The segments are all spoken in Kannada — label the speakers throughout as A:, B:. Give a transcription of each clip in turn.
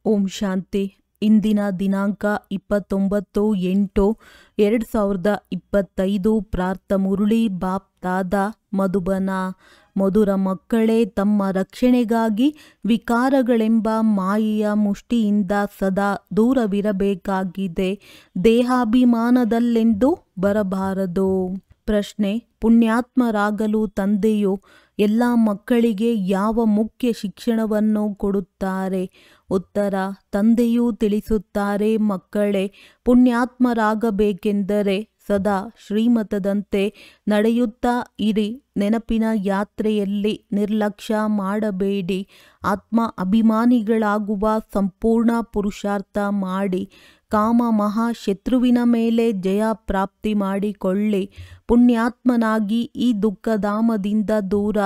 A: ಓಂ ಶಾಂತಿ. ಇಂದಿನ ದಿನಾಂಕ 29/8/2025. ಪ್ರಾರ್ಥ ಮುರುಳಿ ಬಾಪ್ ದಾದಾ ಮಧುಬನ. ಮಧುರ ಮಕ್ಕಳೇ, ತಮ್ಮ ರಕ್ಷಣೆಗಾಗಿ ವಿಕಾರಗಳೆಂಬ ಮಾಯೆಯ ಮುಷ್ಟಿಯಿಂದ ಸದಾ ದೂರವಿರಬೇಕಾಗಿದೆ. ದೇಹಾಭಿಮಾನದಲ್ಲೆಂದು ಬರಬಾರದು. ಪ್ರಶ್ನೆ: ಪುಣ್ಯಾತ್ಮರಾಗಲು ತಂದೆಯು ಎಲ್ಲ ಮಕ್ಕಳಿಗೆ ಯಾವ ಮುಖ್ಯ ಶಿಕ್ಷಣವನ್ನು ಕೊಡುತ್ತಾರೆ? ಉತ್ತರ: ತಂದೆಯೂ ತಿಳಿಸುತ್ತಾರೆ, ಮಕ್ಕಳೇ, ಪುಣ್ಯಾತ್ಮರಾಗಬೇಕೆಂದರೆ ಸದಾ ಶ್ರೀಮತದಂತೆ ನಡೆಯುತ್ತಾ ಇರಿ. ನೆನಪಿನ ಯಾತ್ರೆಯಲ್ಲಿ ನಿರ್ಲಕ್ಷ್ಯ ಮಾಡಬೇಡಿ. ಆತ್ಮ ಅಭಿಮಾನಿಗಳಾಗುವ ಸಂಪೂರ್ಣ ಪುರುಷಾರ್ಥ ಮಾಡಿ. ಕಾಮ ಮಹಾಶತ್ರುವಿನ ಮೇಲೆ ಜಯ ಪ್ರಾಪ್ತಿ ಮಾಡಿಕೊಳ್ಳಿ. ಪುಣ್ಯಾತ್ಮನಾಗಿ ಈ ದುಃಖಧಾಮದಿಂದ ದೂರ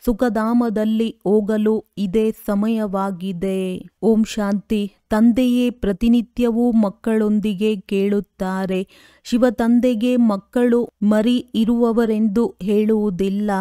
A: ಸುಖಧಾಮದಲ್ಲಿ ಹೋಗಲು ಇದೇ ಸಮಯವಾಗಿದೆ. ಓಂ ಶಾಂತಿ. ತಂದೆಯೇ ಪ್ರತಿನಿತ್ಯವೂ ಮಕ್ಕಳೊಂದಿಗೆ ಕೇಳುತ್ತಾರೆ. ಶಿವತಂದೆಗೆ ಮಕ್ಕಳು ಮರಿ ಇರುವವರೆಂದು ಹೇಳುವುದಿಲ್ಲ.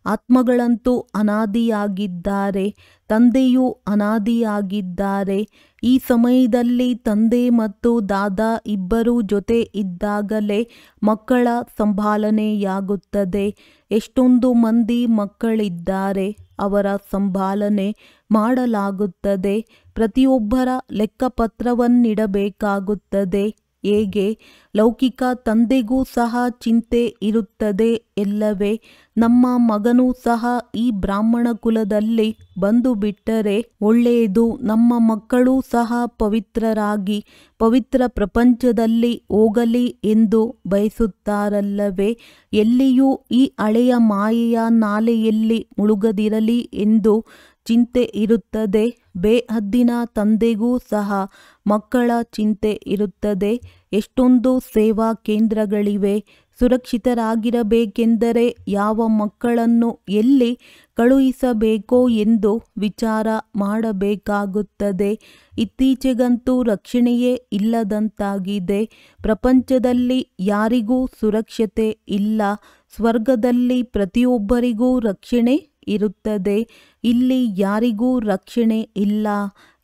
A: ಆತ್ಮಗಳಂತೂ ಅನಾದಿಯಾಗಿದ್ದಾರೆ, ತಂದೆಯೂ ಅನಾದಿಯಾಗಿದ್ದಾರೆ. ಈ ಸಮಯದಲ್ಲಿ ತಂದೆ ಮತ್ತು ದಾದಾ ಇಬ್ಬರೂ ಜೊತೆ ಇದ್ದಾಗಲೇ ಮಕ್ಕಳ ಸಂಭಾಲನೆಯಾಗುತ್ತದೆ. ಎಷ್ಟೊಂದು ಮಂದಿ ಮಕ್ಕಳಿದ್ದಾರೆ, ಅವರ ಸಂಭಾಲನೆ ಮಾಡಲಾಗುತ್ತದೆ. ಪ್ರತಿಯೊಬ್ಬರ ಲೆಕ್ಕಪತ್ರವನ್ನಿಡಬೇಕಾಗುತ್ತದೆ. ಹೇಗೆ ಲೌಕಿಕ ತಂದೆಗೂ ಸಹ ಚಿಂತೆ ಇರುತ್ತದೆ ಎಲ್ಲವೇ? ನಮ್ಮ ಮಗನೂ ಸಹ ಈ ಬ್ರಾಹ್ಮಣ ಕುಲದಲ್ಲಿ ಬಂದು ಬಿಟ್ಟರೆ ಒಳ್ಳೆಯದು. ನಮ್ಮ ಮಕ್ಕಳೂ ಸಹ ಪವಿತ್ರರಾಗಿ ಪವಿತ್ರ ಪ್ರಪಂಚದಲ್ಲಿ ಹೋಗಲಿ ಎಂದು ಬಯಸುತ್ತಾರಲ್ಲವೇ? ಎಲ್ಲಿಯೂ ಈ ಹಳೆಯ ಮಾಯೆಯ ನಾಲೆಯಲ್ಲಿ ಮುಳುಗದಿರಲಿ ಎಂದು ಚಿಂತೆ ಇರುತ್ತದೆ. ಬೇಹದ್ದಿನ ತಂದೆಗೂ ಸಹ ಮಕ್ಕಳ ಚಿಂತೆ ಇರುತ್ತದೆ. ಎಷ್ಟೊಂದು ಸೇವಾ ಕೇಂದ್ರಗಳಿವೆ. ಸುರಕ್ಷಿತರಾಗಿರಬೇಕೆಂದರೆ ಯಾವ ಮಕ್ಕಳನ್ನು ಎಲ್ಲಿ ಕಳುಹಿಸಬೇಕೋ ಎಂದು ವಿಚಾರ ಮಾಡಬೇಕಾಗುತ್ತದೆ. ಇತ್ತೀಚೆಗಂತೂ ರಕ್ಷಣೆಯೇ ಇಲ್ಲದಂತಾಗಿದೆ. ಪ್ರಪಂಚದಲ್ಲಿ ಯಾರಿಗೂ ಸುರಕ್ಷತೆ ಇಲ್ಲ. ಸ್ವರ್ಗದಲ್ಲಿ ಪ್ರತಿಯೊಬ್ಬರಿಗೂ ರಕ್ಷಣೆ ಇರುತ್ತದೆ. ಇಲ್ಲಿ ಯಾರಿಗೂ ರಕ್ಷಣೆ ಇಲ್ಲ.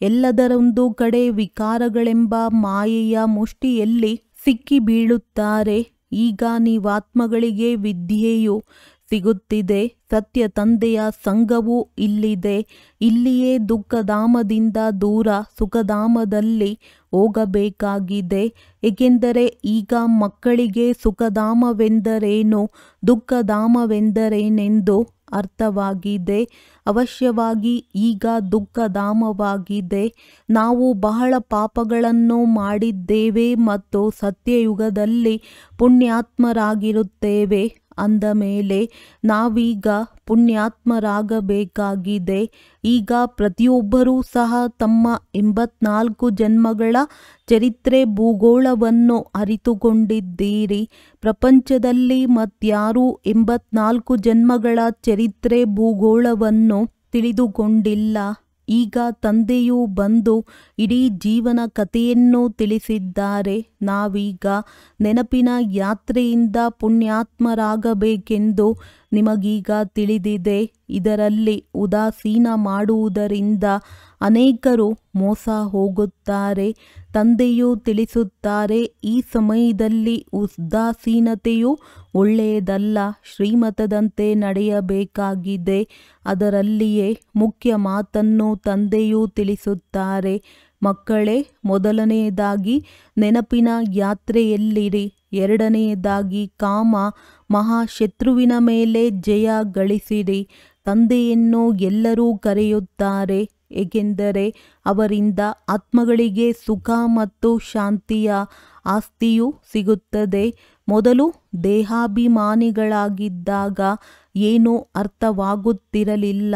A: ಎಲ್ಲದರೊಂದು ಕಡೆ ವಿಕಾರಗಳೆಂಬ ಮಾಯೆಯ ಮುಷ್ಟಿಯಲ್ಲಿ ಸಿಕ್ಕಿ ಬೀಳುತ್ತಾರೆ. ಈಗ ನೀವಾತ್ಮಗಳಿಗೆ ವಿದ್ಯೆಯು ಸಿಗುತ್ತಿದೆ. ಸತ್ಯ ತಂದೆಯ ಸಂಘವೂ ಇಲ್ಲಿದೆ. ಇಲ್ಲಿಯೇ ದುಃಖಧಾಮದಿಂದ ದೂರ ಸುಖಧಾಮದಲ್ಲಿ ಹೋಗಬೇಕಾಗಿದೆ. ಏಕೆಂದರೆ ಈಗ ಮಕ್ಕಳಿಗೆ ಸುಖಧಾಮವೆಂದರೇನು, ದುಃಖಧಾಮವೆಂದರೇನೆಂದು ಅರ್ಥವಾಗಿದೆ. ಅವಶ್ಯವಾಗಿ ಈಗ ದುಃಖಧಾಮವಾಗಿದೆ. ನಾವು ಬಹಳ ಪಾಪಗಳನ್ನು ಮಾಡಿದ್ದೇವೆ ಮತ್ತು ಸತ್ಯಯುಗದಲ್ಲಿ ಪುಣ್ಯಾತ್ಮರಾಗಿರುತ್ತೇವೆ. ಅಂದ ಮೇಲೆ ನಾವೀಗ ಪುಣ್ಯಾತ್ಮರಾಗಬೇಕಾಗಿದೆ. ಈಗ ಪ್ರತಿಯೊಬ್ಬರೂ ಸಹ ತಮ್ಮ 84 ಜನ್ಮಗಳ ಚರಿತ್ರೆ ಭೂಗೋಳವನ್ನು ಅರಿತುಕೊಂಡಿದ್ದೀರಿ. ಪ್ರಪಂಚದಲ್ಲಿ ಮತ್ಯಾರೂ 84 ಜನ್ಮಗಳ ಚರಿತ್ರೆ ಭೂಗೋಳವನ್ನು ತಿಳಿದುಕೊಂಡಿಲ್ಲ. ಈಗ ತಂದೆಯು ಬಂದು ಇಡೀ ಜೀವನ ಕಥೆಯನ್ನು ತಿಳಿಸಿದ್ದಾರೆ. ನಾವೀಗ ನೆನಪಿನ ಯಾತ್ರೆಯಿಂದ ಪುಣ್ಯಾತ್ಮರಾಗಬೇಕೆಂದು ನಿಮಗೀಗ ತಿಳಿದಿದೆ. ಇದರಲ್ಲಿ ಉದಾಸೀನ ಮಾಡುವುದರಿಂದ ಅನೇಕರು ಮೋಸ ಹೋಗುತ್ತಾರೆ. ತಂದೆಯು ತಿಳಿಸುತ್ತಾರೆ, ಈ ಸಮಯದಲ್ಲಿ ಉದಾಸೀನತೆಯು ಒಳ್ಳೆಯದಲ್ಲ. ಶ್ರೀಮತದಂತೆ ನಡೆಯಬೇಕಾಗಿದೆ. ಅದರಲ್ಲಿಯೇ ಮುಖ್ಯ ಮಾತನ್ನು ತಂದೆಯು ತಿಳಿಸುತ್ತಾರೆ. ಮಕ್ಕಳೇ, ಮೊದಲನೆಯದಾಗಿ ನೆನಪಿನ ಯಾತ್ರೆಯಲ್ಲಿರಿ. ಎರಡನೆಯದಾಗಿ ಕಾಮ ಮಹಾಶತ್ರುವಿನ ಮೇಲೆ ಜಯ ಗಳಿಸಿರಿ. ತಂದೆಯನ್ನು ಎಲ್ಲರೂ ಕರೆಯುತ್ತಾರೆ, ಏಕೆಂದರೆ ಅವರಿಂದ ಆತ್ಮಗಳಿಗೆ ಸುಖ ಮತ್ತು ಶಾಂತಿಯ ಆಸ್ತಿಯು ಸಿಗುತ್ತದೆ. ಮೊದಲು ದೇಹಾಭಿಮಾನಿಗಳಾಗಿದ್ದಾಗ ಏನೂ ಅರ್ಥವಾಗುತ್ತಿರಲಿಲ್ಲ.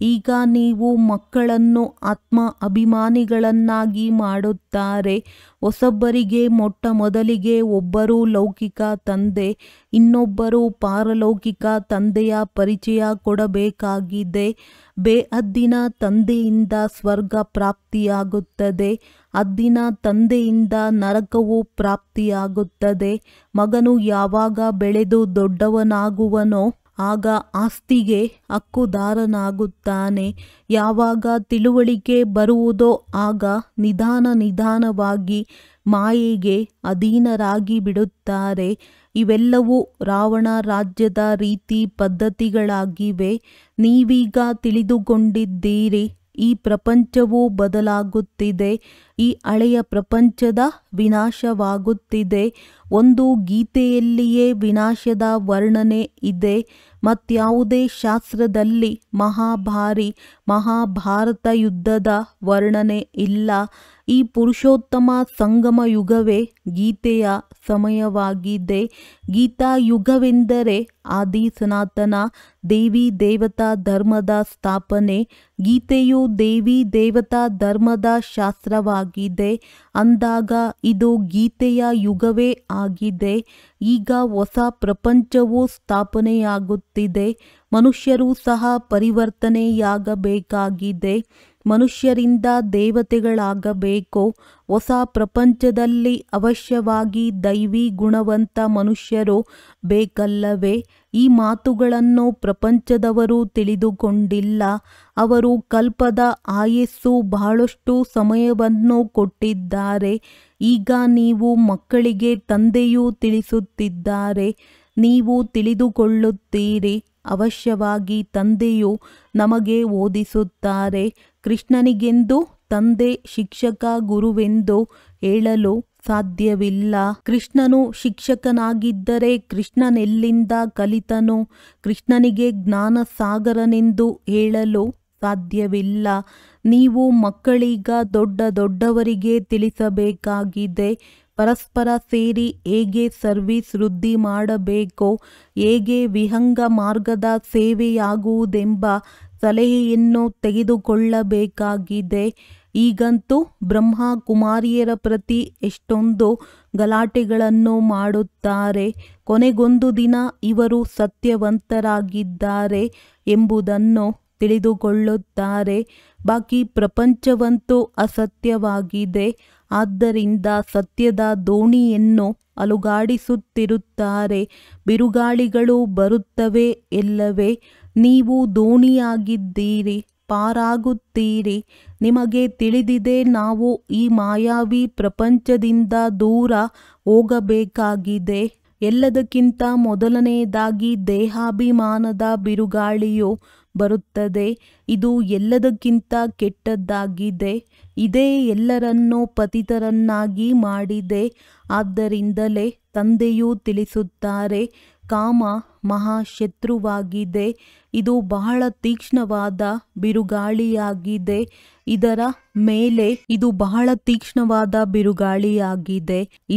A: ಈಗ ನೀವು ಮಕ್ಕಳನ್ನು ಆತ್ಮ ಅಭಿಮಾನಿಗಳನ್ನಾಗಿ ಮಾಡುತ್ತಾರೆ. ಹೊಸಬರಿಗೆ ಮೊಟ್ಟ ಮೊದಲಿಗೆ ಒಬ್ಬರು ಲೌಕಿಕ ತಂದೆ, ಇನ್ನೊಬ್ಬರು ಪಾರಲೌಕಿಕ ತಂದೆಯ ಪರಿಚಯ ಕೊಡಬೇಕಾಗಿದೆ. ಬೇಹದ್ದಿನ ತಂದೆಯಿಂದ ಸ್ವರ್ಗ ಪ್ರಾಪ್ತಿಯಾಗುತ್ತದೆ. ಅದ್ದಿನ ತಂದೆಯಿಂದ ನರಕವು ಪ್ರಾಪ್ತಿಯಾಗುತ್ತದೆ. ಮಗನು ಯಾವಾಗ ಬೆಳೆದು ದೊಡ್ಡವನಾಗುವನೋ ಆಗ ಆಸ್ತಿಗೆ ಹಕ್ಕುದಾರನಾಗುತ್ತಾನೆ. ಯಾವಾಗ ತಿಳುವಳಿಕೆ ಬರುವುದೋ ಆಗ ನಿಧಾನವಾಗಿ ಮಾಯೆಗೆ ಅಧೀನರಾಗಿ ಬಿಡುತ್ತಾರೆ. ಇವೆಲ್ಲವೂ ರಾವಣ ರಾಜ್ಯದ ರೀತಿ ಪದ್ಧತಿಗಳಾಗಿವೆ. ನೀವೀಗ ತಿಳಿದುಕೊಂಡಿದ್ದೀರಿ. ಈ ಪ್ರಪಂಚವು ಬದಲಾಗುತ್ತಿದೆ. ಈ ಹಳೆಯ ಪ್ರಪಂಚದ ವಿನಾಶವಾಗುತ್ತಿದೆ. ಒಂದು ಗೀತೆಯಲ್ಲಿಯೇ ವಿನಾಶದ ವರ್ಣನೆ ಇದೆ. ಮತ್ಯಾವುದೇ ಶಾಸ್ತ್ರದಲ್ಲಿ ಮಹಾಭಾರತ ಯುದ್ಧದ ವರ್ಣನೆ ಇಲ್ಲ. ಈ ಪುರುಷೋತ್ತಮ ಸಂಗಮ ಯುಗವೇ ಗೀತೆಯ ಸಮಯವಾಗಿದೆ. ಗೀತಾ ಯುಗವೆಂದರೆ ಆದಿ ಸನಾತನ ದೇವಿ ದೇವತಾ ಧರ್ಮದ ಸ್ಥಾಪನೆ. ಗೀತೆಯು ದೇವಿ ದೇವತಾ ಧರ್ಮದ ಶಾಸ್ತ್ರವಾಗಿದೆ. ಅಂದಾಗ ಇದು ಗೀತೆಯ ಯುಗವೇ ಆಗಿದೆ. ಈಗ ಹೊಸ ಪ್ರಪಂಚವು ಸ್ಥಾಪನೆಯಾಗುತ್ತಿದೆ. ಮನುಷ್ಯರೂ ಸಹ ಪರಿವರ್ತನೆಯಾಗಬೇಕಾಗಿದೆ. ಮನುಷ್ಯರಿಂದ ದೇವತೆಗಳಾಗಬೇಕು. ಹೊಸ ಪ್ರಪಂಚದಲ್ಲಿ ಅವಶ್ಯವಾಗಿ ದೈವಿ ಗುಣವಂತ ಮನುಷ್ಯರು ಬೇಕಲ್ಲವೇ? ಈ ಮಾತುಗಳನ್ನು ಪ್ರಪಂಚದವರು ತಿಳಿದುಕೊಂಡಿಲ್ಲ. ಅವರು ಕಲ್ಪದ ಆಯಸ್ಸು ಬಹಳಷ್ಟು ಸಮಯವನ್ನು ಕೊಟ್ಟಿದ್ದಾರೆ. ಈಗ ನೀವು ಮಕ್ಕಳಿಗೆ ತಂದೆಯೂ ತಿಳಿಸುತ್ತಿದ್ದಾರೆ. ನೀವು ತಿಳಿದುಕೊಳ್ಳುತ್ತೀರಿ. ಅವಶ್ಯವಾಗಿ ತಂದೆಯು ನಮಗೆ ಓದಿಸುತ್ತಾರೆ. ಕೃಷ್ಣನಿಗೆಂದು ತಂದೆ ಶಿಕ್ಷಕ ಗುರುವೆಂದು ಹೇಳಲು ಸಾಧ್ಯವಿಲ್ಲ. ಕೃಷ್ಣನು ಶಿಕ್ಷಕನಾಗಿದ್ದರೆ ಕೃಷ್ಣನೆಲ್ಲಿಂದ ಕಲಿತನು? ಕೃಷ್ಣನಿಗೆ ಜ್ಞಾನ ಸಾಗರನೆಂದು ಹೇಳಲು ಸಾಧ್ಯವಿಲ್ಲ. ನೀವು ಮಕ್ಕಳೀಗ ದೊಡ್ಡವರಿಗೆ ತಿಳಿಸಬೇಕಾಗಿದೆ. ಪರಸ್ಪರ ಸೇರಿ ಹೇಗೆ ಸರ್ವಿಸ್ ವೃದ್ಧಿ ಮಾಡಬೇಕೋ, ಹೇಗೆ ವಿಹಂಗ ಮಾರ್ಗದ ಸೇವೆಯಾಗುವುದೆಂಬ ಸಲಹೆಯನ್ನು ತೆಗೆದುಕೊಳ್ಳಬೇಕಾಗಿದೆ. ಈಗಂತೂ ಬ್ರಹ್ಮ ಕುಮಾರಿಯರ ಪ್ರತಿ ಎಷ್ಟೊಂದು ಗಲಾಟೆಗಳನ್ನು ಮಾಡುತ್ತಾರೆ. ಕೊನೆಗೊಂದು ದಿನ ಇವರು ಸತ್ಯವಂತರಾಗಿದ್ದಾರೆ ಎಂಬುದನ್ನು ತಿಳಿದುಕೊಳ್ಳುತ್ತಾರೆ. ಬಾಕಿ ಪ್ರಪಂಚವಂತೂ ಅಸತ್ಯವಾಗಿದೆ. ಆದ್ದರಿಂದ ಸತ್ಯದ ದೋಣಿಯನ್ನು ಅಲುಗಾಡಿಸುತ್ತಿರುತ್ತಾರೆ. ಬಿರುಗಾಳಿಗಳು ಬರುತ್ತವೆ ಎಲ್ಲವೇ. ನೀವು ದೋಣಿಯಾಗಿದ್ದೀರಿ, ಪಾರಾಗುತ್ತೀರಿ. ನಿಮಗೆ ತಿಳಿದಿದೆ, ನಾವು ಈ ಮಾಯಾವಿ ಪ್ರಪಂಚದಿಂದ ದೂರ ಹೋಗಬೇಕಾಗಿದೆ. ಎಲ್ಲದಕ್ಕಿಂತ ಮೊದಲನೆಯದಾಗಿ ದೇಹಾಭಿಮಾನದ ಬಿರುಗಾಳಿಯು ಬರುತ್ತದೆ. ಇದು ಎಲ್ಲದಕ್ಕಿಂತ ಕೆಟ್ಟದ್ದಾಗಿದೆ. ಇದೇ ಎಲ್ಲರನ್ನೂ ಪತಿತರನ್ನಾಗಿ ಮಾಡಿದೆ. ಆದ್ದರಿಂದಲೇ ತಂದೆಯೂ ತಿಳಿಸುತ್ತಾರೆ, ಕಾಮ ಮಹಾಶತ್ರುವಾಗಿದೆ. ಇದು ಬಹಳ ತೀಕ್ಷ್ಣವಾದ ಬಿರುಗಾಳಿಯಾಗಿದೆ.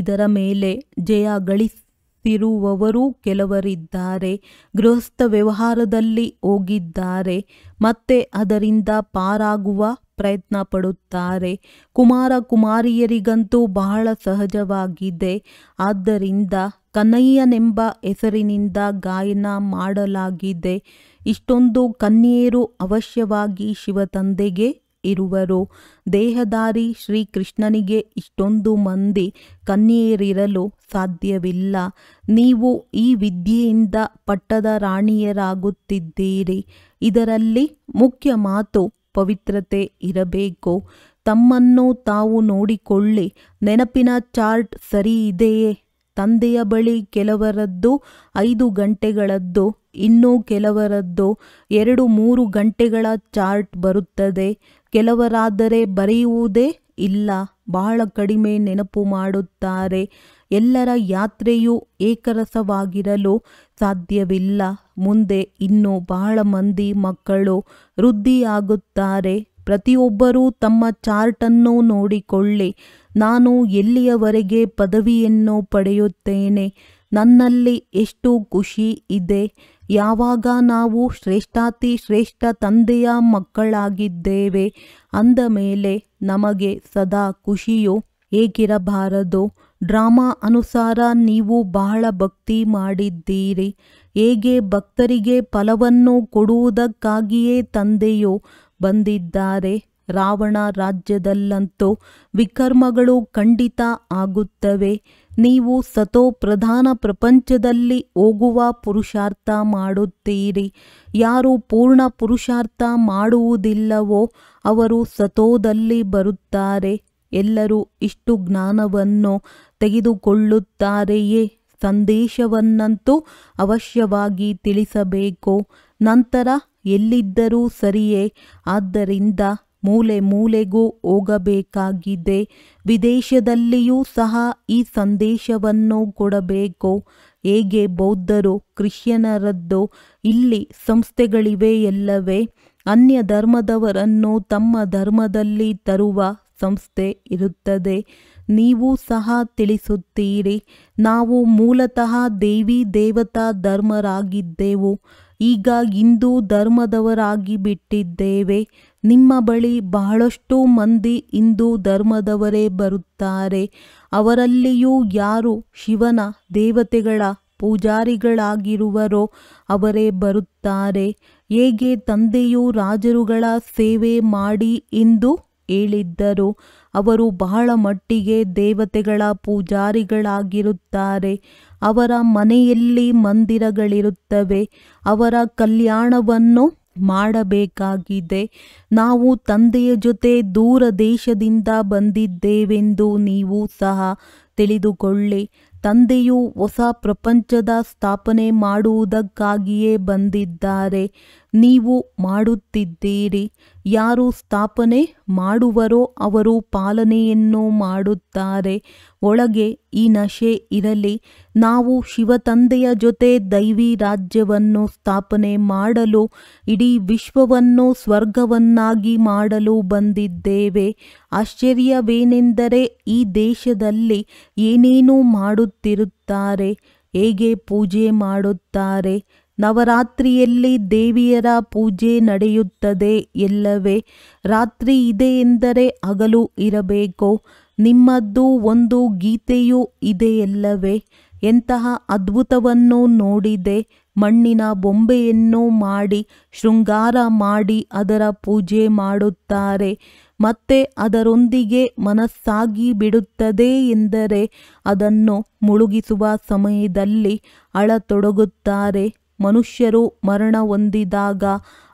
A: ಇದರ ಮೇಲೆ ಜಯ ಗಳಿಸಿರುವವರು ಕೆಲವರಿದ್ದಾರೆ. ಗೃಹಸ್ಥ ವ್ಯವಹಾರದಲ್ಲಿ ಹೋಗಿದ್ದಾರೆ, ಮತ್ತೆ ಅದರಿಂದ ಪಾರಾಗುವ ಪ್ರಯತ್ನ ಪಡುತ್ತಾರೆ. ಕುಮಾರ ಕುಮಾರಿಯರಿಗಂತೂ ಬಹಳ ಸಹಜವಾಗಿದೆ. ಆದ್ದರಿಂದ ಕನ್ನಯ್ಯನೆಂಬ ಹೆಸರಿನಿಂದ ಗಾಯನ ಮಾಡಲಾಗಿದೆ. ಇಷ್ಟೊಂದು ಕನ್ಯೆಯರು ಅವಶ್ಯವಾಗಿ ಶಿವತಂದೆಗೆ ಇರುವರು. ದೇಹಧಾರಿ ಶ್ರೀಕೃಷ್ಣನಿಗೆ ಇಷ್ಟೊಂದು ಮಂದಿ ಕನ್ಯೆಯರಿರಲು ಸಾಧ್ಯವಿಲ್ಲ. ನೀವು ಈ ವಿದ್ಯೆಯಿಂದ ಪಟ್ಟದ ರಾಣಿಯರಾಗುತ್ತಿದ್ದೀರಿ. ಇದರಲ್ಲಿ ಮುಖ್ಯ ಮಾತು ಪವಿತ್ರತೆ ಇರಬೇಕು. ತಮ್ಮನ್ನು ತಾವು ನೋಡಿಕೊಳ್ಳಿ. ನೆನಪಿನ ಚಾರ್ಟ್ ಸರಿ ಇದೆಯೇ? ತಂದೆಯ ಬಳಿ ಕೆಲವರದ್ದು 5 ಗಂಟೆಗಳದ್ದು, ಇನ್ನೂ ಕೆಲವರದ್ದು 2-3 ಗಂಟೆಗಳ ಚಾರ್ಟ್ ಬರುತ್ತದೆ. ಕೆಲವರಾದರೆ ಬರೆಯುವುದೇ ಇಲ್ಲ, ಬಹಳ ಕಡಿಮೆ ನೆನಪು ಮಾಡುತ್ತಾರೆ. ಎಲ್ಲರ ಯಾತ್ರೆಯು ಏಕರಸವಾಗಿರಲು ಸಾಧ್ಯವಿಲ್ಲ. ಮುಂದೆ ಇನ್ನೂ ಬಹಳ ಮಂದಿ ಮಕ್ಕಳು ವೃದ್ಧಿಯಾಗುತ್ತಾರೆ. ಪ್ರತಿಯೊಬ್ಬರೂ ತಮ್ಮ ಚಾರ್ಟನ್ನು ನೋಡಿಕೊಳ್ಳಿ. ನಾನು ಎಲ್ಲಿಯವರೆಗೆ ಪದವಿಯನ್ನು ಪಡೆಯುತ್ತೇನೆ? ನನ್ನಲ್ಲಿ ಎಷ್ಟು ಖುಷಿ ಇದೆ. ಯಾವಾಗ ನಾವು ಶ್ರೇಷ್ಠಾತಿ ಶ್ರೇಷ್ಠ ತಂದೆಯ ಮಕ್ಕಳಾಗಿದ್ದೇವೆ ಅಂದ ಮೇಲೆ ನಮಗೆ ಸದಾ ಖುಷಿಯು ಏಕಿರಬಾರದು? ಡ್ರಾಮಾ ಅನುಸಾರ ನೀವು ಬಹಳ ಭಕ್ತಿ ಮಾಡಿದ್ದೀರಿ. ಹೇಗೆ ಭಕ್ತರಿಗೆ ಫಲವನ್ನು ಕೊಡುವುದಕ್ಕಾಗಿಯೇ ತಂದೆಯು ಬಂದಿದ್ದಾರೆ. ರಾವಣ ರಾಜ್ಯದಲ್ಲಂತೂ ವಿಕರ್ಮಗಳು ಖಂಡಿತ ಆಗುತ್ತವೆ. ನೀವು ಸತೋ ಪ್ರಧಾನ ಪ್ರಪಂಚದಲ್ಲಿ ಹೋಗುವ ಪುರುಷಾರ್ಥ ಮಾಡುತ್ತೀರಿ. ಯಾರು ಪೂರ್ಣ ಪುರುಷಾರ್ಥ ಮಾಡುವುದಿಲ್ಲವೋ ಅವರು ಸತೋದಲ್ಲಿ ಬರುತ್ತಾರೆ. ಎಲ್ಲರೂ ಇಷ್ಟು ಜ್ಞಾನವನ್ನು ತೆಗೆದುಕೊಳ್ಳುತ್ತಾರೆಯೇ? ಸಂದೇಶವನ್ನಂತೂ ಅವಶ್ಯವಾಗಿ ತಿಳಿಸಬೇಕು. ನಂತರ ಎಲ್ಲಿದ್ದರೂ ಸರಿಯೇ. ಆದ್ದರಿಂದ ಮೂಲೆ ಮೂಲೆಗೂ ಹೋಗಬೇಕಾಗಿದೆ. ವಿದೇಶದಲ್ಲಿಯೂ ಸಹ ಈ ಸಂದೇಶವನ್ನು ಕೊಡಬೇಕು. ಹೇಗೆ ಬೌದ್ಧರು ಕ್ರಿಶ್ಚಿಯನರದ್ದು ಇಲ್ಲಿ ಸಂಸ್ಥೆಗಳಿವೆ ಎಲ್ಲವೇ? ಅನ್ಯ ಧರ್ಮದವರನ್ನು ತಮ್ಮ ಧರ್ಮದಲ್ಲಿ ತರುವ ಸಂಸ್ಥೆ ಇರುತ್ತದೆ. ನೀವು ಸಹ ತಿಳಿಸುತ್ತೀರಿ, ನಾವು ಮೂಲತಃ ದೇವಿ ದೇವತಾ ಧರ್ಮರಾಗಿದ್ದೆವು, ಈಗ ಹಿಂದೂ ಧರ್ಮದವರಾಗಿ ಬಿಟ್ಟಿದ್ದೇವೆ. ನಿಮ್ಮ ಬಳಿ ಬಹಳಷ್ಟು ಮಂದಿ ಹಿಂದೂ ಧರ್ಮದವರೇ ಬರುತ್ತಾರೆ. ಅವರಲ್ಲಿಯೂ ಯಾರು ಶಿವನ ದೇವತೆಗಳ ಪೂಜಾರಿಗಳಾಗಿರುವರೋ ಅವರೇ ಬರುತ್ತಾರೆ. ಹೇಗೆ ತಂದೆಯು ರಾಜರುಗಳ ಸೇವೆ ಮಾಡಿ ಎಂದು ಹೇಳಿದ್ದರು, ಅವರು ಬಹಳ ಮಟ್ಟಿಗೆ ದೇವತೆಗಳ ಪೂಜಾರಿಗಳಾಗಿರುತ್ತಾರೆ. ಅವರ ಮನೆಯಲ್ಲಿ ಮಂದಿರಗಳಿರುತ್ತವೆ. ಅವರ ಕಲ್ಯಾಣವನ್ನು ಮಾಡಬೇಕಾಗಿದೆ. ನಾವು ತಂದೆಯ ಜೊತೆ ದೂರ ದೇಶದಿಂದ ಬಂದಿದ್ದೇವೆಂದು ನೀವು ಸಹ ತಿಳಿದುಕೊಳ್ಳಿ. ತಂದೆಯು ಹೊಸ ಪ್ರಪಂಚದ ಸ್ಥಾಪನೆ ಮಾಡುವುದಕ್ಕಾಗಿಯೇ ಬಂದಿದ್ದಾರೆ. ನೀವು ಮಾಡುತ್ತಿದ್ದೀರಿ. ಯಾರು ಸ್ಥಾಪನೆ ಮಾಡುವರೋ ಅವರು ಪಾಲನೆಯನ್ನು ಮಾಡುತ್ತಾರೆ. ಒಳಗೆ ಈ ನಶೆ ಇರಲಿ. ನಾವು ಶಿವತಂದೆಯ ಜೊತೆ ದೈವಿ ರಾಜ್ಯವನ್ನು ಸ್ಥಾಪನೆ ಮಾಡಲು, ಇಡೀ ವಿಶ್ವವನ್ನು ಸ್ವರ್ಗವನ್ನಾಗಿ ಮಾಡಲು ಬಂದಿದ್ದೇವೆ. ಆಶ್ಚರ್ಯವೇನೆಂದರೆ ಈ ದೇಶದಲ್ಲಿ ಏನೇನು ಮಾಡುತ್ತಿರುತ್ತಾರೆ, ಹೇಗೆ ಪೂಜೆ ಮಾಡುತ್ತಾರೆ. ನವರಾತ್ರಿಯಲ್ಲಿ ದೇವಿಯರ ಪೂಜೆ ನಡೆಯುತ್ತದೆ ಎಲ್ಲವೇ? ರಾತ್ರಿ ಇದೆ ಎಂದರೆ ಹಗಲು ಇರಬೇಕು. ನಿಮ್ಮದ್ದು ಒಂದು ಗೀತೆಯೂ ಇದೆಯಲ್ಲವೇ? ಎಂತಹ ಅದ್ಭುತವನ್ನು ನೋಡಿದೆ. ಮಣ್ಣಿನ ಬೊಂಬೆಯನ್ನು ಮಾಡಿ ಶೃಂಗಾರ ಮಾಡಿ ಅದರ ಪೂಜೆ ಮಾಡುತ್ತಾರೆ. ಮತ್ತೆ ಅದರೊಂದಿಗೆ ಮನಸ್ಸಾಗಿ ಬಿಡುತ್ತದೆ ಎಂದರೆ ಅದನ್ನು ಮುಳುಗಿಸುವ ಸಮಯದಲ್ಲಿ ಅಳತೊಡಗುತ್ತಾರೆ. ಮನುಷ್ಯರು ಮರಣ ಹೊಂದಿದಾಗ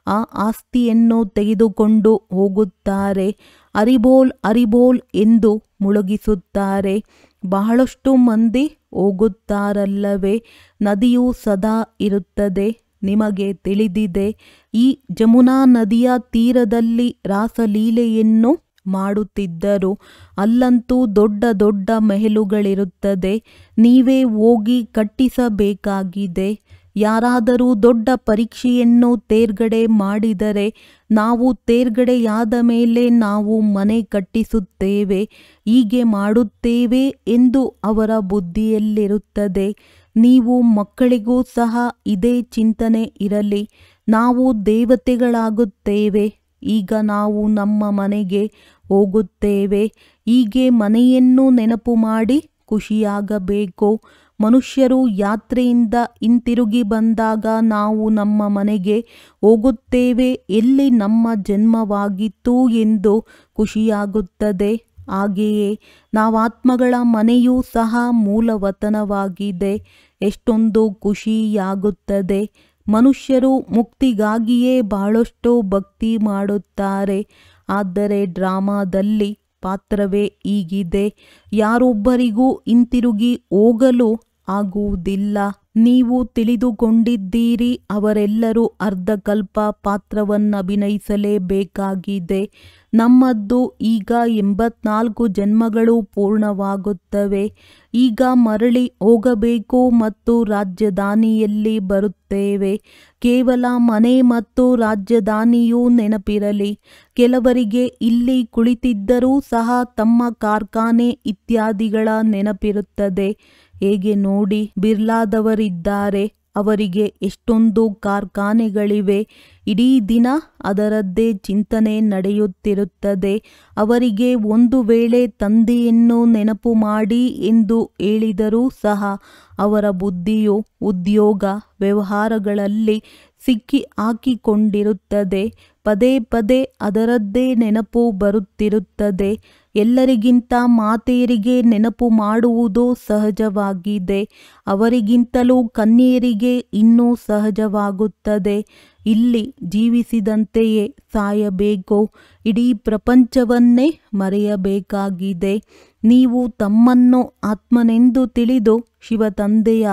A: ಆ ಆಸ್ತಿಯನ್ನು ತೆಗೆದುಕೊಂಡು ಹೋಗುತ್ತಾರೆ. ಹರಿಬೋಲ್ ಹರಿಬೋಲ್ ಎಂದು ಮುಳುಗಿಸುತ್ತಾರೆ. ಬಹಳಷ್ಟು ಮಂದಿ ಹೋಗುತ್ತಾರಲ್ಲವೇ? ನದಿಯು ಸದಾ ಇರುತ್ತದೆ. ನಿಮಗೆ ತಿಳಿದಿದೆ, ಈ ಜಮುನಾ ನದಿಯ ತೀರದಲ್ಲಿ ರಾಸಲೀಲೆಯನ್ನು ಮಾಡುತ್ತಿದ್ದರು. ಅಲ್ಲಂತೂ ದೊಡ್ಡ ದೊಡ್ಡ ಮೆಹಲುಗಳಿರುತ್ತದೆ. ನೀವೇ ಹೋಗಿ ಕಟ್ಟಿಸಬೇಕಾಗಿದೆ. ಯಾರಾದರೂ ದೊಡ್ಡ ಪರೀಕ್ಷೆಯನ್ನು ತೇರ್ಗಡೆ ಮಾಡಿದರೆ ನಾವು ತೇರ್ಗಡೆಯಾದ ಮೇಲೆ ನಾವು ಮನೆ ಕಟ್ಟಿಸುತ್ತೇವೆ, ಹೀಗೆ ಮಾಡುತ್ತೇವೆ ಎಂದು ಅವರ ಬುದ್ಧಿಯಲ್ಲಿರುತ್ತದೆ. ನೀವು ಮಕ್ಕಳಿಗೂ ಸಹ ಇದೇ ಚಿಂತನೆ ಇರಲಿ. ನಾವು ದೇವತೆಗಳಾಗುತ್ತೇವೆ. ಈಗ ನಾವು ನಮ್ಮ ಮನೆಗೆ ಹೋಗುತ್ತೇವೆ. ಹೀಗೆ ಮನೆಯನ್ನು ನೆನಪು ಮಾಡಿ ಖುಷಿಯಾಗಬೇಕು. ಮನುಷ್ಯರು ಯಾತ್ರೆಯಿಂದ ಹಿಂತಿರುಗಿ ಬಂದಾಗ ನಾವು ನಮ್ಮ ಮನೆಗೆ ಹೋಗುತ್ತೇವೆ, ಎಲ್ಲಿ ನಮ್ಮ ಜನ್ಮವಾಗಿತ್ತು ಎಂದು ಖುಷಿಯಾಗುತ್ತದೆ. ಹಾಗೆಯೇ ನಾವಾತ್ಮಗಳ ಮನೆಯೂ ಸಹ ಮೂಲವತನವಾಗಿದೆ. ಎಷ್ಟೊಂದು ಖುಷಿಯಾಗುತ್ತದೆ. ಮನುಷ್ಯರು ಮುಕ್ತಿಗಾಗಿಯೇ ಬಹಳಷ್ಟು ಭಕ್ತಿ ಮಾಡುತ್ತಾರೆ. ಆದರೆ ಡ್ರಾಮಾದಲ್ಲಿ ಪಾತ್ರವೇ ಹೀಗಿದೆ. ಯಾರೊಬ್ಬರಿಗೂ ಹಿಂತಿರುಗಿ ಹೋಗಲು ಆಗುವುದಿಲ್ಲ. ನೀವು ತಿಳಿದುಕೊಂಡಿದ್ದೀರಿ, ಅವರೆಲ್ಲರೂ ಅರ್ಧಕಲ್ಪ ಪಾತ್ರವನ್ನಭಿನಯಿಸಲೇಬೇಕಾಗಿದೆ. ನಮ್ಮದ್ದು ಈಗ 84 ಜನ್ಮಗಳು ಪೂರ್ಣವಾಗುತ್ತವೆ. ಈಗ ಮರಳಿ ಹೋಗಬೇಕು ಮತ್ತು ರಾಜಧಾನಿಯಲ್ಲಿ ಬರುತ್ತೇವೆ. ಕೇವಲ ಮನೆ ಮತ್ತು ರಾಜಧಾನಿಯೂ ನೆನಪಿರಲಿ. ಕೆಲವರಿಗೆ ಇಲ್ಲಿ ಕುಳಿತಿದ್ದರೂ ಸಹ ತಮ್ಮ ಕಾರ್ಖಾನೆ ಇತ್ಯಾದಿಗಳ ನೆನಪಿರುತ್ತದೆ. ಹೇಗೆ ನೋಡಿ, ಬಿರ್ಲಾದವರಿದ್ದಾರೆ, ಅವರಿಗೆ ಎಷ್ಟೊಂದು ಕಾರ್ಖಾನೆಗಳಿವೆ, ಇಡೀ ದಿನ ಅದರದ್ದೇ ಚಿಂತನೆ ನಡೆಯುತ್ತಿರುತ್ತದೆ. ಅವರಿಗೆ ಒಂದು ವೇಳೆ ತಂದೆಯನ್ನು ನೆನಪು ಮಾಡಿ ಎಂದು ಹೇಳಿದರೂ ಸಹ ಅವರ ಬುದ್ಧಿಯು ಉದ್ಯೋಗ ವ್ಯವಹಾರಗಳಲ್ಲಿ ಸಿಕ್ಕಿ ಹಾಕಿಕೊಂಡಿರುತ್ತದೆ. ಪದೇ ಪದೇ ಅದರದ್ದೇ ನೆನಪು ಬರುತ್ತಿರುತ್ತದೆ. ಎಲ್ಲರಿಗಿಂತ ಮಾತೆಯರಿಗೆ ನೆನಪು ಮಾಡುವುದು ಸಹಜವಾಗಿದೆ. ಅವರಿಗಿಂತಲೂ ಕನ್ಯೆಯರಿಗೆ ಇನ್ನೂ ಸಹಜವಾಗುತ್ತದೆ. ಇಲ್ಲಿ ಜೀವಿಸಿದಂತೆಯೇ ಸಾಯಬೇಕು. ಇಡೀ ಪ್ರಪಂಚವನ್ನೇ ಮರೆಯಬೇಕಾಗಿದೆ. ನೀವು ತಮ್ಮನ್ನು ಆತ್ಮನೆಂದು ತಿಳಿದು ಶಿವತಂದೆಯ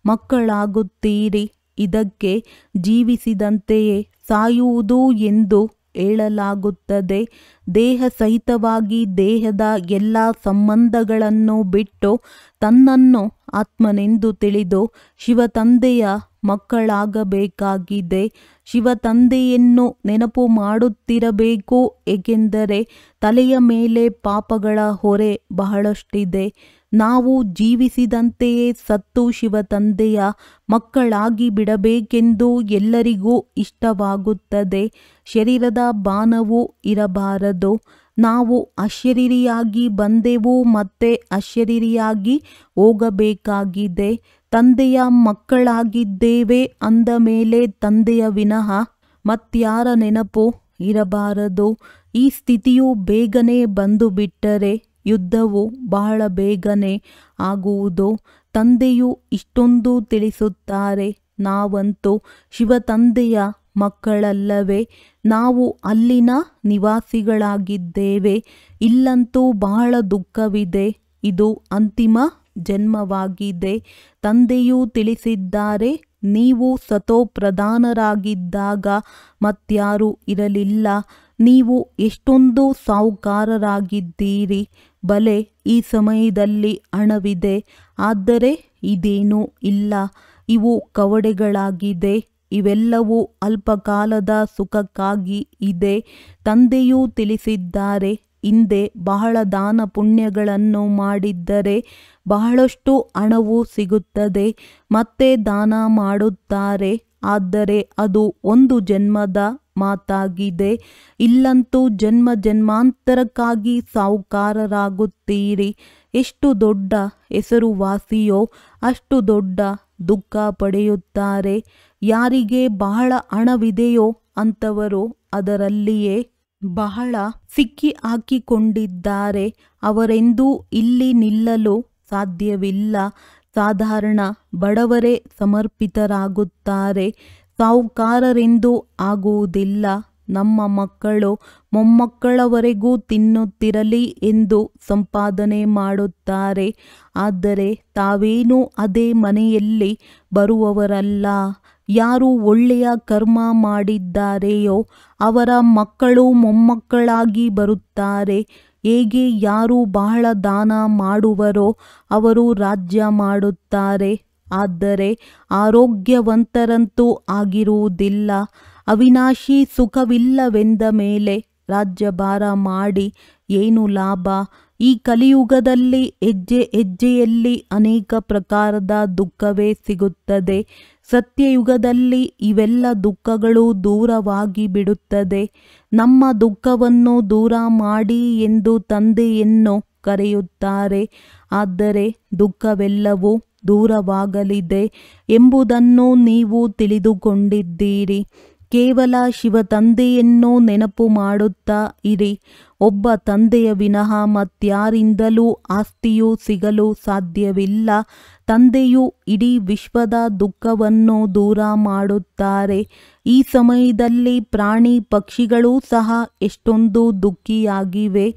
A: ಮಕ್ಕಳಾಗುತ್ತೀರಿ. ಇದಕ್ಕೆ ಜೀವಿಸಿದಂತೆಯೇ ಸಾಯುವುದು ಎಂದು ಹೇಳಲಾಗುತ್ತದೆ. ದೇಹ ಸಹಿತವಾಗಿ ದೇಹದ ಎಲ್ಲ ಸಂಬಂಧಗಳನ್ನು ಬಿಟ್ಟು ತನ್ನನ್ನು ಆತ್ಮನೆಂದು ತಿಳಿದು ಶಿವತಂದೆಯ ಮಕ್ಕಳಾಗಬೇಕಾಗಿದೆ. ಶಿವತಂದೆಯನ್ನು ನೆನಪು ಮಾಡುತ್ತಿರಬೇಕು, ಏಕೆಂದರೆ ತಲೆಯ ಮೇಲೆ ಪಾಪಗಳ ಹೊರೆ ಬಹಳಷ್ಟಿದೆ. ನಾವು ಜೀವಿಸಿದಂತೆಯೇ ಸತ್ತು ಶಿವತಂದೆಯ ಮಕ್ಕಳಾಗಿ ಬಿಡಬೇಕೆಂದು ಎಲ್ಲರಿಗೂ ಇಷ್ಟವಾಗುತ್ತದೆ. ಶರೀರದ ಭಾನವೂ ಇರಬಾರದು. ನಾವು ಅಶರೀರಿಯಾಗಿ ಬಂದೆವು ಮತ್ತೆ ಅಶರೀರಿಯಾಗಿ ಹೋಗಬೇಕಾಗಿದೆ. ತಂದೆಯ ಮಕ್ಕಳಾಗಿದ್ದೇವೆ ಅಂದ ಮೇಲೆ ತಂದೆಯ ವಿನಃ ಮತ್ಯಾರ ನೆನಪು ಇರಬಾರದು. ಈ ಸ್ಥಿತಿಯು ಬೇಗನೆ ಬಂದು ಬಿಟ್ಟರೆ ಯುದ್ಧವು ಬಹಳ ಬೇಗನೆ ಆಗುವುದು. ತಂದೆಯು ಇಷ್ಟೊಂದು ತಿಳಿಸುತ್ತಾರೆ, ನಾವಂತೂ ಶಿವತಂದೆಯ ಮಕ್ಕಳಲ್ಲವೇ? ನಾವು ಅಲ್ಲಿನ ನಿವಾಸಿಗಳಾಗಿದ್ದೇವೆ. ಇಲ್ಲಂತೂ ಬಹಳ ದುಃಖವಿದೆ. ಇದು ಅಂತಿಮ ಜನ್ಮವಾಗಿದೆ. ತಂದೆಯೂ ತಿಳಿಸಿದ್ದಾರೆ, ನೀವು ಸತೋಪ್ರಧಾನರಾಗಿದ್ದಾಗ ಮತ್ಯಾರೂ ಇರಲಿಲ್ಲ. ನೀವು ಎಷ್ಟೊಂದು ಸಾಹುಕಾರರಾಗಿದ್ದೀರಿ. ಬಲೆ ಈ ಸಮಯದಲ್ಲಿ ಹಣವಿದೆ, ಆದರೆ ಇದೇನೂ ಇಲ್ಲ. ಇವು ಕವಡೆಗಳಾಗಿದೆ. ಇವೆಲ್ಲವೂ ಅಲ್ಪಕಾಲದ ಸುಖಕ್ಕಾಗಿ ಇದೆ. ತಂದೆಯೂ ತಿಳಿಸಿದ್ದಾರೆ, ಹಿಂದೆ ಬಹಳ ದಾನ ಪುಣ್ಯಗಳನ್ನು ಮಾಡಿದ್ದರೆ ಬಹಳಷ್ಟು ಹಣವು ಸಿಗುತ್ತದೆ. ಮತ್ತೆ ದಾನ ಮಾಡುತ್ತಾರೆ, ಆದರೆ ಅದು ಒಂದು ಜನ್ಮದ ಮಾತಾಗಿದೆ. ಇಲ್ಲಂತೂ ಜನ್ಮ ಜನ್ಮಾಂತರಕ್ಕಾಗಿ ಸಾಹುಕಾರರಾಗುತ್ತೀರಿ. ಎಷ್ಟು ದೊಡ್ಡ ಹೆಸರುವಾಸಿಯೋ ಅಷ್ಟು ದೊಡ್ಡ ದುಃಖ ಪಡೆಯುತ್ತಾರೆ. ಯಾರಿಗೆ ಬಹಳ ಹಣವಿದೆಯೋ ಅಂಥವರು ಅದರಲ್ಲಿಯೇ ಬಹಳ ಸಿಕ್ಕಿ ಹಾಕಿಕೊಂಡಿದ್ದಾರೆ. ಅವರೆಂದೂ ಇಲ್ಲಿ ನಿಲ್ಲಲು ಸಾಧ್ಯವಿಲ್ಲ. ಸಾಧಾರಣ ಬಡವರೇ ಸಮರ್ಪಿತರಾಗುತ್ತಾರೆ, ಸಾಹುಕಾರರೆಂದು ಆಗುವುದಿಲ್ಲ. ನಮ್ಮ ಮಕ್ಕಳು ಮೊಮ್ಮಕ್ಕಳವರೆಗೂ ತಿನ್ನುತ್ತಿರಲಿ ಎಂದು ಸಂಪಾದನೆ ಮಾಡುತ್ತಾರೆ, ಆದರೆ ತಾವೇನೂ ಅದೇ ಮನೆಯಲ್ಲಿ ಬರುವವರಲ್ಲ. ಯಾರು ಒಳ್ಳೆಯ ಕರ್ಮ ಮಾಡಿದ್ದಾರೆಯೋ ಅವರ ಮಕ್ಕಳು ಮೊಮ್ಮಕ್ಕಳಾಗಿ ಬರುತ್ತಾರೆ. ಹೇಗೆ ಯಾರು ಬಹಳ ದಾನ ಮಾಡುವರೋ ಅವರು ರಾಜ್ಯ ಮಾಡುತ್ತಾರೆ, ಆದರೆ ಆರೋಗ್ಯವಂತರಂತೂ ಆಗಿರುವುದಿಲ್ಲ. ಅವಿನಾಶಿ ಸುಖವಿಲ್ಲವೆಂದ ಮೇಲೆ ರಾಜ್ಯಭಾರ ಮಾಡಿ ಏನು ಲಾಭ? ಈ ಕಲಿಯುಗದಲ್ಲಿ ಹೆಜ್ಜೆ ಹೆಜ್ಜೆಯಲ್ಲಿ ಅನೇಕ ಪ್ರಕಾರದ ದುಃಖವೇ ಸಿಗುತ್ತದೆ. ಸತ್ಯಯುಗದಲ್ಲಿ ಇವೆಲ್ಲ ದುಃಖಗಳು ದೂರವಾಗಿ ಬಿಡುತ್ತದೆ. ನಮ್ಮ ದುಃಖವನ್ನು ದೂರ ಮಾಡಿ ಎಂದು ತಂದೆಯನ್ನು ಕರೆಯುತ್ತಾರೆ. ಆದರೆ ದುಃಖವೆಲ್ಲವೂ ದೂರವಾಗಲಿದೆ ಎಂಬುದನ್ನು ನೀವು ತಿಳಿದುಕೊಂಡಿದ್ದೀರಿ. ಕೇವಲ ಶಿವತಂದೆಯನ್ನು ನೆನಪು ಮಾಡುತ್ತಾ ಇರಿ. ಒಬ್ಬ ತಂದೆಯ ವಿನಃ ಮತ್ಯಾರಿಂದಲೂ ಆಸ್ತಿಯು ಸಿಗಲು ಸಾಧ್ಯವಿಲ್ಲ. ತಂದೆಯು ಇಡೀ ವಿಶ್ವದ ದುಃಖವನ್ನು ದೂರ ಮಾಡುತ್ತಾರೆ. ಈ ಸಮಯದಲ್ಲಿ ಪ್ರಾಣಿ ಪಕ್ಷಿಗಳೂ ಸಹ ಎಷ್ಟೊಂದು ದುಃಖಿಯಾಗಿವೆ.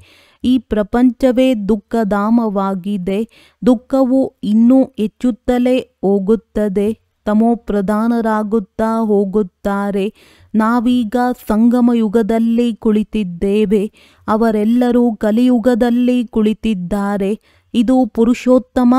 A: ಈ ಪ್ರಪಂಚವೇ ದುಃಖಧಾಮವಾಗಿದೆ. ದುಃಖವು ಇನ್ನೂ ಹೆಚ್ಚುತ್ತಲೇ ಹೋಗುತ್ತದೆ. ತಮೋಪ್ರಧಾನರಾಗುತ್ತಾ ಹೋಗುತ್ತಾರೆ. ನಾವೀಗ ಸಂಗಮ ಯುಗದಲ್ಲಿ ಕುಳಿತಿದ್ದೇವೆ. ಅವರೆಲ್ಲರೂ ಕಲಿಯುಗದಲ್ಲಿ ಕುಳಿತಿದ್ದಾರೆ. ಇದು ಪುರುಷೋತ್ತಮ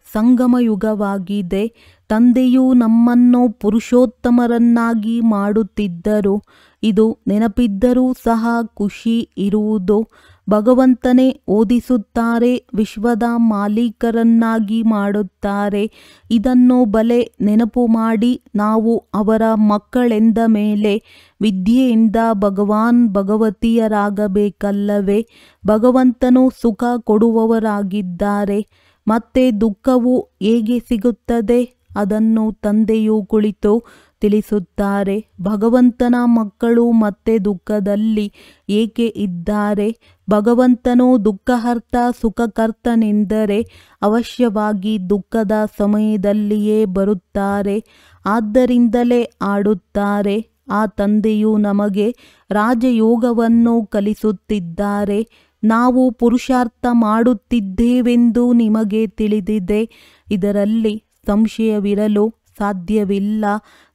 A: ಸಂಗಮ ಯುಗವಾಗಿದೆ. ತಂದೆಯು ನಮ್ಮನ್ನು ಪುರುಷೋತ್ತಮರನ್ನಾಗಿ ಮಾಡುತ್ತಿದ್ದರು. ಇದು ನೆನಪಿದ್ದರೂ ಸಹ ಖುಷಿ ಇರುವುದು. ಭಗವಂತನೇ ಓದಿಸುತ್ತಾರೆ, ವಿಶ್ವದ ಮಾಲೀಕರನ್ನಾಗಿ ಮಾಡುತ್ತಾರೆ. ಇದನ್ನು ಬಲೆ ನೆನಪು ಮಾಡಿ ನಾವು ಅವರ ಮಕ್ಕಳೆಂದ ಮೇಲೆ ವಿದ್ಯೆಯಿಂದ ಭಗವಾನ್ ಭಗವತಿಯರಾಗಬೇಕಲ್ಲವೇ. ಭಗವಂತನು ಸುಖ ಕೊಡುವವರಾಗಿದ್ದಾರೆ. ಮತ್ತೆ ದುಃಖವು ಹೇಗೆ ಸಿಗುತ್ತದೆ ಅದನ್ನು ತಂದೆಯು ಕುಳಿತು ತಿಳಿಸುತ್ತಾರೆ. ಭಗವಂತನ ಮಕ್ಕಳು ಮತ್ತೆ ದುಃಖದಲ್ಲಿ ಏಕೆ ಇದ್ದಾರೆ? ಭಗವಂತನು ದುಃಖಹರ್ತ ಸುಖಕರ್ತನೆಂದರೆ ಅವಶ್ಯವಾಗಿ ದುಃಖದ ಸಮಯದಲ್ಲಿಯೇ ಬರುತ್ತಾರೆ. ಆದ್ದರಿಂದಲೇ ಆಡುತ್ತಾರೆ. ಆ ತಂದೆಯು ನಮಗೆ ರಾಜಯೋಗವನ್ನು ಕಲಿಸುತ್ತಿದ್ದಾರೆ. ನಾವು ಪುರುಷಾರ್ಥ ಮಾಡುತ್ತಿದ್ದೇವೆಂದು ನಿಮಗೆ ತಿಳಿದಿದೆ. ಇದರಲ್ಲಿ ಸಂಶಯವಿರಲು ಸಾಧ್ಯವಿಲ್ಲ.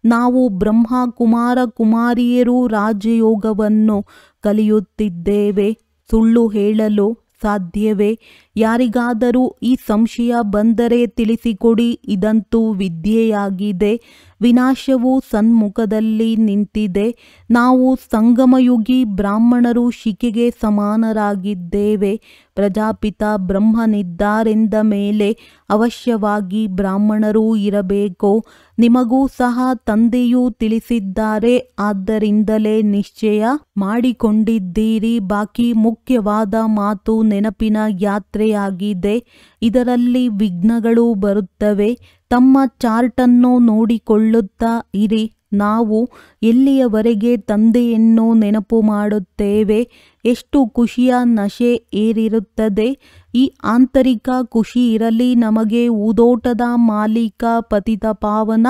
A: ನಾವು ಬ್ರಹ್ಮ ಕುಮಾರ ಕುಮಾರಿಯರು ರಾಜಯೋಗವನ್ನು ಕಲಿಯುತ್ತಿದ್ದೇವೆ. ಸುಳ್ಳು ಹೇಳಲು ಸಾಧ್ಯವೇ? ಯಾರಿಗಾದರೂ ಈ ಸಂಶಯ ಬಂದರೆ ತಿಳಿಸಿಕೊಡಿ. ಇದಂತೂ ವಿದ್ಯೆಯಾಗಿದೆ. ವಿನಾಶವು ಸನ್ಮುಖದಲ್ಲಿ ನಿಂತಿದೆ. ನಾವು ಸಂಗಮಯುಗಿ ಬ್ರಾಹ್ಮಣರು ಶಿಕೆಗೆ ಸಮಾನರಾಗಿದ್ದೇವೆ. ಪ್ರಜಾಪಿತ ಬ್ರಹ್ಮನಿದ್ದಾರೆಂದ ಮೇಲೆ ಅವಶ್ಯವಾಗಿ ಬ್ರಾಹ್ಮಣರೂ ಇರಬೇಕು. ನಿಮಗೂ ಸಹ ತಂದೆಯೂ ತಿಳಿಸಿದ್ದಾರೆ. ಆದ್ದರಿಂದಲೇ ನಿಶ್ಚಯ ಮಾಡಿಕೊಂಡಿದ್ದೀರಿ. ಬಾಕಿ ಮುಖ್ಯವಾದ ಮಾತು ನೆನಪಿನ ಯಾತ್ರೆಯಾಗಿದೆ. ಇದರಲ್ಲಿ ವಿಘ್ನಗಳು ಬರುತ್ತವೆ. ತಮ್ಮ ಚಾರ್ಟನ್ನು ನೋಡಿಕೊಳ್ಳುತ್ತಾ ಇರಿ. ನಾವು ಎಲ್ಲಿಯವರೆಗೆ ತಂದೆಯನ್ನು ನೆನಪು ಮಾಡುತ್ತೇವೆ ಎಷ್ಟು ಖುಷಿಯ ನಶೆ ಏರಿರುತ್ತದೆ. ಈ ಆಂತರಿಕ ಖುಷಿ ಇರಲಿ. ನಮಗೆ ಊದೋಟದ ಮಾಲೀಕ ಪತಿತ ಪಾವನ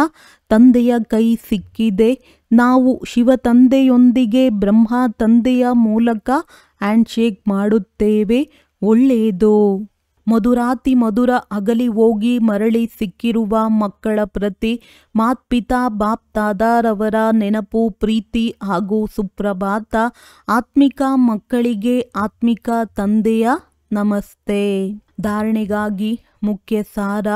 A: ತಂದೆಯ ಕೈ ಸಿಕ್ಕಿದೆ. ನಾವು ಶಿವ ತಂದೆಯೊಂದಿಗೆ ಬ್ರಹ್ಮ ತಂದೆಯ ಮೂಲಕ ಹ್ಯಾಂಡ್ಶೇಕ್ ಮಾಡುತ್ತೇವೆ. ಒಳ್ಳೆಯದು. ಮಧುರಾತಿ ಮಧುರ ಅಗಲಿ ಹೋಗಿ ಮರಳಿ ಸಿಕ್ಕಿರುವ ಮಕ್ಕಳ ಪ್ರತಿ ಮಾತ್ಪಿತಾ ಬಾಪ್ ದಾದಾರವರ ನೆನಪು, ಪ್ರೀತಿ ಹಾಗೂ ಸುಪ್ರಭಾತ. ಆತ್ಮಿಕ ಮಕ್ಕಳಿಗೆ ಆತ್ಮಿಕ ತಂದೆಯ ನಮಸ್ತೆ. ಧಾರಣೆಗಾಗಿ ಮುಖ್ಯ ಸಾರ.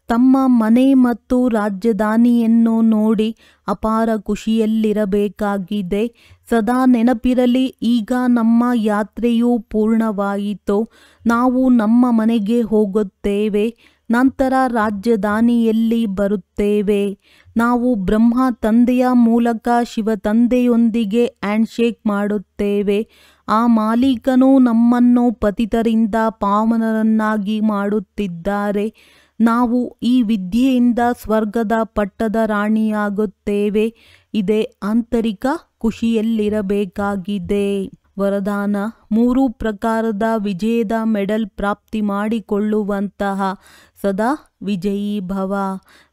A: ತಮ್ಮ ಮನೆ ಮತ್ತು ರಾಜಧಾನಿಯನ್ನು ನೋಡಿ ಅಪಾರ ಖುಷಿಯಲ್ಲಿರಬೇಕಾಗಿದೆ. ಸದಾ ನೆನಪಿರಲಿ, ಈಗ ನಮ್ಮ ಯಾತ್ರೆಯು ಪೂರ್ಣವಾಯಿತು. ನಾವು ನಮ್ಮ ಮನೆಗೆ ಹೋಗುತ್ತೇವೆ. ನಂತರ ರಾಜಧಾನಿಯಲ್ಲಿ ಬರುತ್ತೇವೆ. ನಾವು ಬ್ರಹ್ಮ ತಂದೆಯ ಮೂಲಕ ಶಿವ ತಂದೆಯೊಂದಿಗೆ ಹ್ಯಾಂಡ್ಶೇಕ್ ಮಾಡುತ್ತೇವೆ. ಆ ಮಾಲೀಕನು ನಮ್ಮನ್ನು ಪತಿತರಿಂದ ಪಾವನರನ್ನಾಗಿ ಮಾಡುತ್ತಿದ್ದಾರೆ. ನಾವು ಈ ವಿದ್ಯೆಯಿಂದ ಸ್ವರ್ಗದ ಪಟ್ಟದ ರಾಣಿಯಾಗುತ್ತೇವೆ. ಇದೇ ಆಂತರಿಕ ಖುಷಿಯಲ್ಲಿರಬೇಕಾಗಿದೆ. ವರದಾನ: 3 ಪ್ರಕಾರದ ವಿಜಯದ ಮೆಡಲ್ ಪ್ರಾಪ್ತಿ ಮಾಡಿಕೊಳ್ಳುವಂತಹ ಸದಾ ವಿಜಯೀ ಭವ.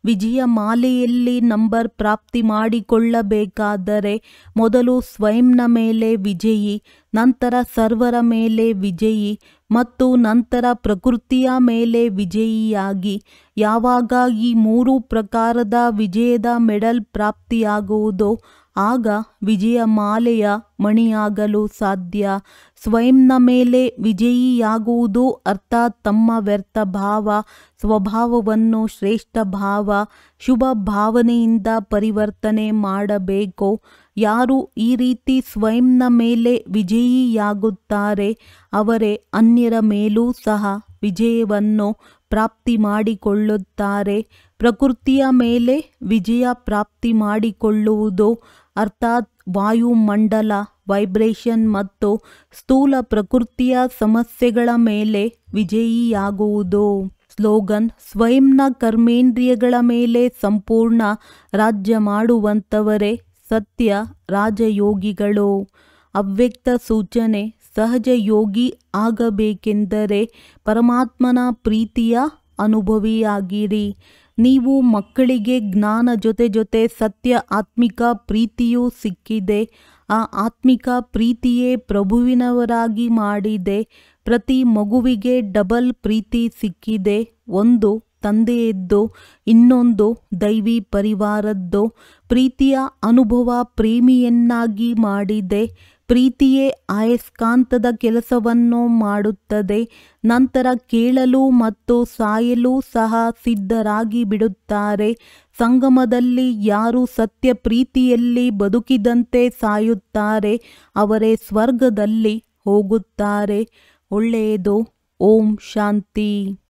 A: ವಿಜಯ ಮಾಲೆಯಲ್ಲಿ ನಂಬರ್ ಪ್ರಾಪ್ತಿ ಮಾಡಿಕೊಳ್ಳಬೇಕಾದರೆ ಮೊದಲು ಸ್ವಯಂನ ಮೇಲೆ ವಿಜಯಿ, ನಂತರ ಸರ್ವರ ಮೇಲೆ ವಿಜಯಿ ಮತ್ತು ನಂತರ ಪ್ರಕೃತಿಯ ಮೇಲೆ ವಿಜಯಿಯಾಗಿ. ಯಾವಾಗ ಈ 3 ಪ್ರಕಾರದ ವಿಜಯದ ಮೆಡಲ್ ಪ್ರಾಪ್ತಿಯಾಗುವುದೋ ಆಗ ವಿಜಯ ಮಾಲೆಯ ಮಣಿಯಾಗಲು ಸಾಧ್ಯ. ಸ್ವಯಂನ ಮೇಲೆ ವಿಜಯಿಯಾಗುವುದು ಅರ್ಥಾತ್ ತಮ್ಮ ವ್ಯರ್ಥ ಭಾವ ಸ್ವಭಾವವನ್ನು ಶ್ರೇಷ್ಠ ಭಾವ ಶುಭ ಭಾವನೆಯಿಂದ ಪರಿವರ್ತನೆ ಮಾಡಬೇಕು. ಯಾರು ಈ ರೀತಿ ಸ್ವಯಂನ ಮೇಲೆ ವಿಜಯಿಯಾಗುತ್ತಾರೆ ಅವರೇ ಅನ್ಯರ ಮೇಲೂ ಸಹ ವಿಜಯವನ್ನು ಪ್ರಾಪ್ತಿ ಮಾಡಿಕೊಳ್ಳುತ್ತಾರೆ. ಪ್ರಕೃತಿಯ ಮೇಲೆ ವಿಜಯ ಪ್ರಾಪ್ತಿ ಮಾಡಿಕೊಳ್ಳುವುದು ಅರ್ಥಾತ್ ವಾಯುಮಂಡಲ ವೈಬ್ರೇಷನ್ ಮತ್ತು ಸ್ಥೂಲ ಪ್ರಕೃತಿಯ ಸಮಸ್ಯೆಗಳ ಮೇಲೆ ವಿಜಯಿಯಾಗುವುದು. ಸ್ಲೋಗನ್: ಸ್ವಯಂನ ಕರ್ಮೇಂದ್ರಿಯಗಳ ಮೇಲೆ ಸಂಪೂರ್ಣ ರಾಜ್ಯ ಮಾಡುವಂಥವರೇ ಸತ್ಯ ರಾಜಯೋಗಿಗಳು. ಅವ್ಯಕ್ತ ಸೂಚನೆ: ಸಹಜ ಯೋಗಿ ಆಗಬೇಕೆಂದರೆ ಪರಮಾತ್ಮನ ಪ್ರೀತಿಯ ಅನುಭವಿಯಾಗಿರಿ. ನೀವು ಮಕ್ಕಳಿಗೆ ಜ್ಞಾನ ಜೊತೆ ಸತ್ಯ ಆತ್ಮಿಕ ಪ್ರೀತಿಯೂ ಸಿಕ್ಕಿದೆ. ಆ ಆತ್ಮಿಕ ಪ್ರೀತಿಯೇ ಪ್ರಭುವಿನವರಾಗಿ ಮಾಡಿದೆ. ಪ್ರತಿ ಮಗುವಿಗೆ ಡಬಲ್ ಪ್ರೀತಿ ಸಿಕ್ಕಿದೆ. ಒಂದು ತಂದೆಯದ್ದು, ಇನ್ನೊಂದು ದೈವಿ ಪರಿವಾರದ್ದು. ಪ್ರೀತಿಯ ಅನುಭವ ಪ್ರೇಮಿಯನ್ನಾಗಿ ಮಾಡಿದೆ. ಪ್ರೀತಿಯೇ ಅಯಸ್ಕಾಂತದ ಕೆಲಸವನ್ನು ಮಾಡುತ್ತದೆ. ನಂತರ ಕೇಳಲು ಮತ್ತು ಸಾಯಲು ಸಹ ಸಿದ್ಧರಾಗಿ ಬಿಡುತ್ತಾರೆ. ಸಂಗಮದಲ್ಲಿ ಯಾರು ಸತ್ಯ ಪ್ರೀತಿಯಲ್ಲಿ ಬದುಕಿದಂತೆ ಸಾಯುತ್ತಾರೆ ಅವರೇ ಸ್ವರ್ಗದಲ್ಲಿ ಹೋಗುತ್ತಾರೆ. ಒಳ್ಳೆಯದು. ಓಂ ಶಾಂತಿ.